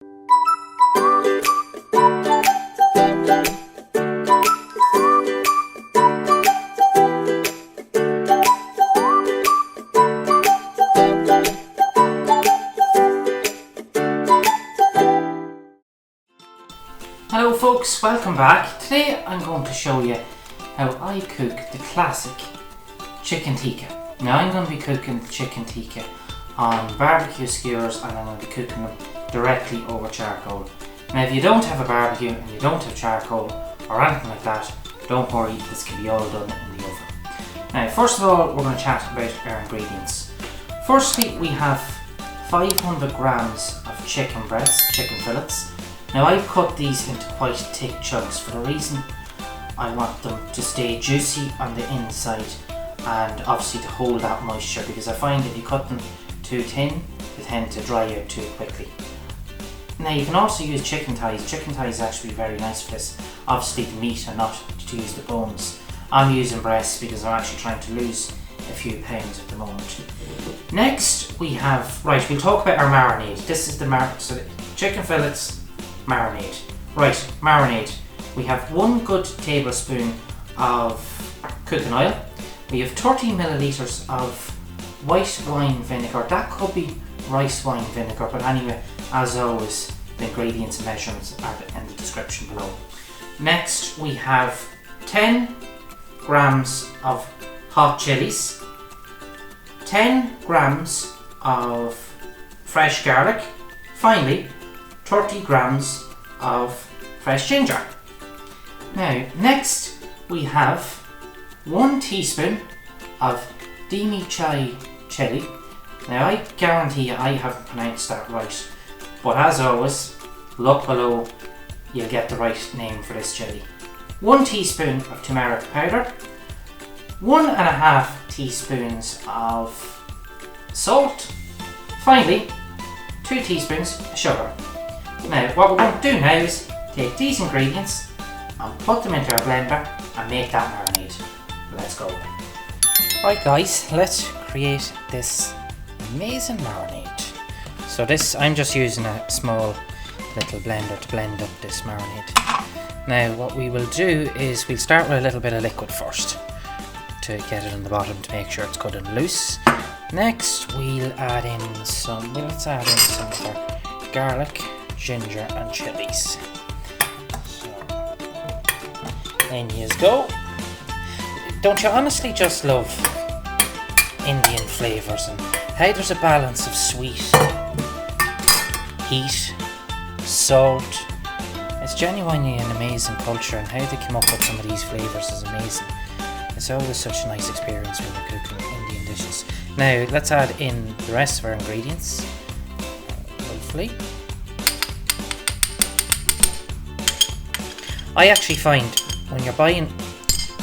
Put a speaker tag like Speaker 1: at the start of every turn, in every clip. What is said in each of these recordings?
Speaker 1: Hello folks, welcome back. Today I'm going to show you how I cook the classic chicken tikka. Now I'm going to be cooking the chicken tikka on barbecue skewers, and I'm going to be cooking them directly over charcoal. Now if you don't have a barbecue and you don't have charcoal or anything like that, don't worry, this can be all done in the oven. Now first of all, we're going to chat about our ingredients. Firstly, we have 500 grams of chicken breasts, chicken fillets. Now I've cut these into quite thick chunks for the reason I want them to stay juicy on the inside and obviously to hold that moisture, because I find if you cut them too thin they tend to dry out too quickly. Now you can also use chicken thighs. Chicken thighs is actually very nice for this. Obviously the meat and not to use the bones. I'm using breasts because I'm actually trying to lose a few pounds at the moment. Next we have, we'll talk about our marinade. This is the chicken fillets marinade. Right, marinade. We have 1 good tablespoon of cooking oil. We have 30 millilitres of white wine vinegar. That could be rice wine vinegar, but anyway, as always, the ingredients and measurements are in the description below. Next, we have 10 grams of hot chilies, 10 grams of fresh garlic, finally 30 grams of fresh ginger. Now, next we have 1 teaspoon of deggi chili. Now, I guarantee you I haven't pronounced that right, but as always, look below, you'll get the right name for this chili. 1 teaspoon of turmeric powder, 1.5 teaspoons of salt, finally 2 teaspoons of sugar. Now what we're going to do now is take these ingredients and put them into our blender and make that marinade. Let's go. Right guys, let's create this amazing marinade. So I'm just using a small little blender to blend up this marinade. Now what we will do is we'll start with a little bit of liquid first to get it on the bottom to make sure it's good and loose. Next we'll add in some of our garlic, ginger and chilies. So in you go. Don't you honestly just love Indian flavours and how there's a balance of sweet, heat, salt. It's genuinely an amazing culture, and how they come up with some of these flavours is amazing. It's always such a nice experience when you're cooking Indian dishes. Now let's add in the rest of our ingredients. Hopefully. I actually find when you're buying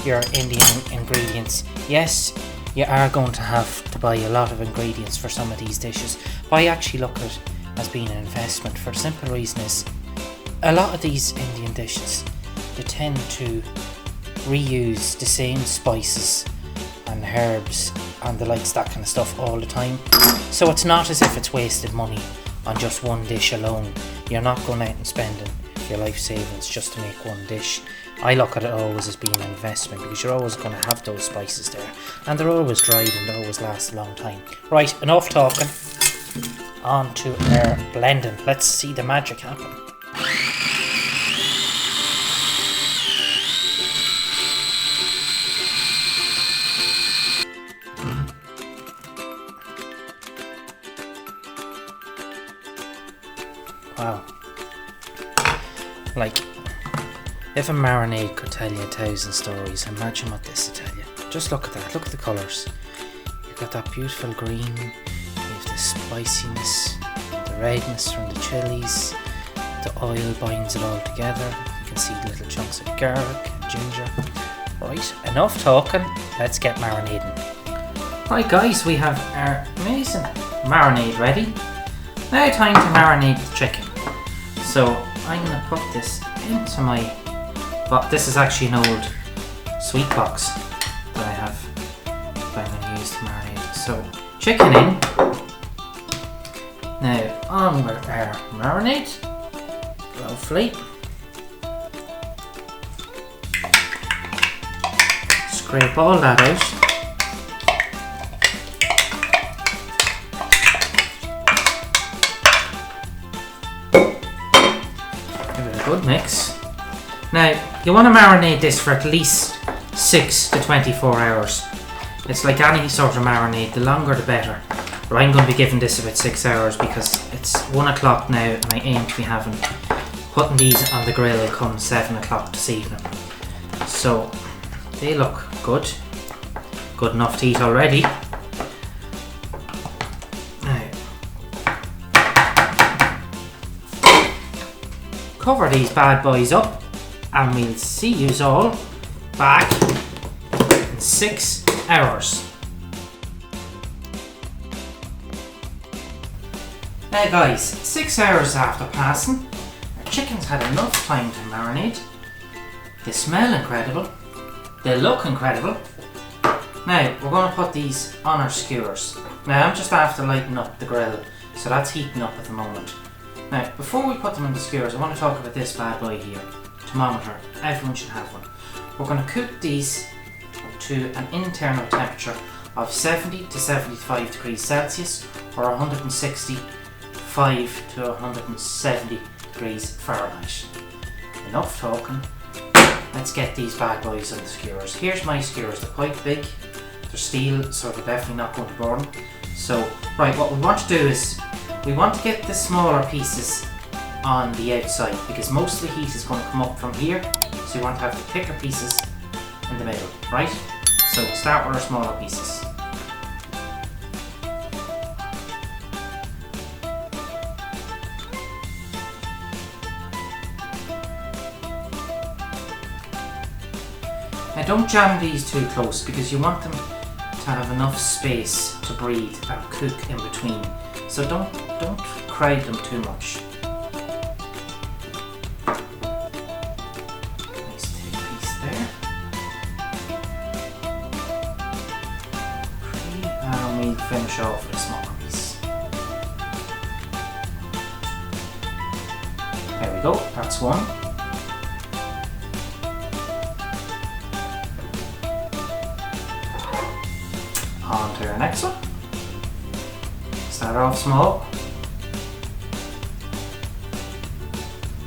Speaker 1: your Indian ingredients, yes, you are going to have to buy a lot of ingredients for some of these dishes, but I actually look at it as being an investment for the simple reason is a lot of these Indian dishes, they tend to reuse the same spices and herbs and the likes, that kind of stuff all the time. So it's not as if it's wasted money on just one dish alone. You're not going out and spending your life savings just to make one dish. I look at it always as being an investment, because you're always going to have those spices there and they're always dried and they always last a long time. Right, enough talking, on to our blending. Let's see the magic happen. Wow. Like, if a marinade could tell you 1,000 stories, imagine what this will tell you. Just look at that, look at the colours. You've got that beautiful green, you have the spiciness, the redness from the chilies, the oil binds it all together. You can see little chunks of garlic and ginger. Right, enough talking, let's get marinating. Right guys, we have our amazing marinade ready. Now time to marinate the chicken. So I'm going to put this into my, this is actually an old sweet box that I have that I'm going to use to marinate. So chicken in. Now on with our marinade. Lovely. Scrape all that out. Give it a good mix. Now, you want to marinate this for at least 6 to 24 hours. It's like any sort of marinade, the longer the better. But I'm going to be giving this about 6 hours because it's 1 o'clock now and I aim to be putting these on the grill come 7 o'clock this evening. So, they look good. Good enough to eat already. Now, cover these bad boys up and we'll see yous all back in 6 hours. Now guys, 6 hours after passing, our chicken's had enough time to marinate. They smell incredible. They look incredible. Now, we're going to put these on our skewers. Now, I'm just after lighting up the grill, so that's heating up at the moment. Now, before we put them on the skewers, I want to talk about this bad boy here. Thermometer. Everyone should have one. We're going to cook these to an internal temperature of 70 to 75 degrees Celsius or 165 to 170 degrees Fahrenheit. Enough talking. Let's get these bad boys on the skewers. Here's my skewers. They're quite big. They're steel, so they're definitely not going to burn. So, right, what we want to do is we want to get the smaller pieces on the outside because most of the heat is going to come up from here. So you want to have the thicker pieces in the middle, right? So start with our smaller pieces. Now don't jam these too close because you want them to have enough space to breathe and cook in between. So don't crowd them too much. Nice thick piece there. Okay, and we'll finish off with a smaller piece. There we go, that's one. On to our next one. Start off small.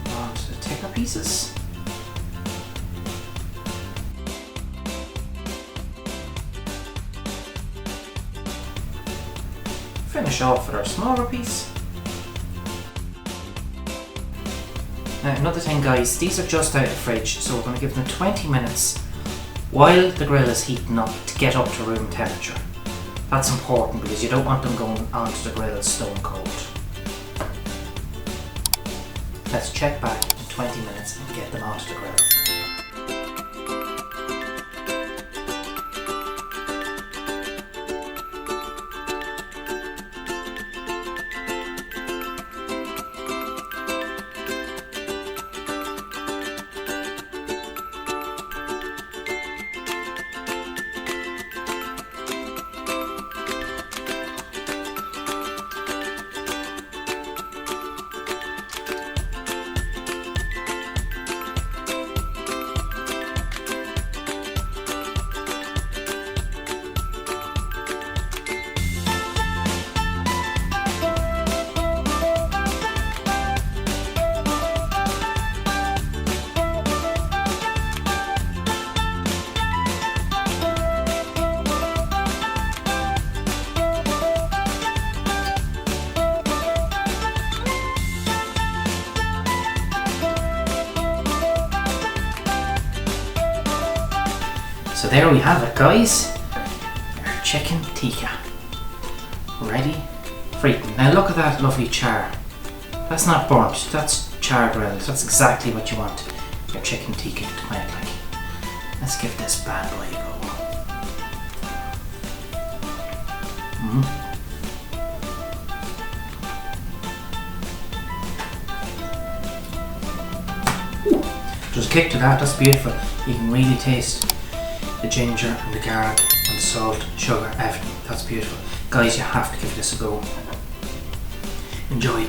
Speaker 1: On to the thicker pieces. Finish off with our smaller piece. Now another thing guys, these are just out of the fridge, so we're going to give them 20 minutes while the grill is heating up to get up to room temperature. That's important because you don't want them going onto the grill stone cold. Let's check back in 20 minutes and get them onto the grill. So there we have it guys, our chicken tikka, ready for eating. Now look at that lovely char. That's not burnt, that's char grilled. That's exactly what you want your chicken tikka to smell like. Let's give this bad boy a go. Just a kick to that, that's beautiful. You can really taste the ginger and the garlic and the salt, sugar, everything. That's beautiful. Guys, you have to give this a go. Enjoy.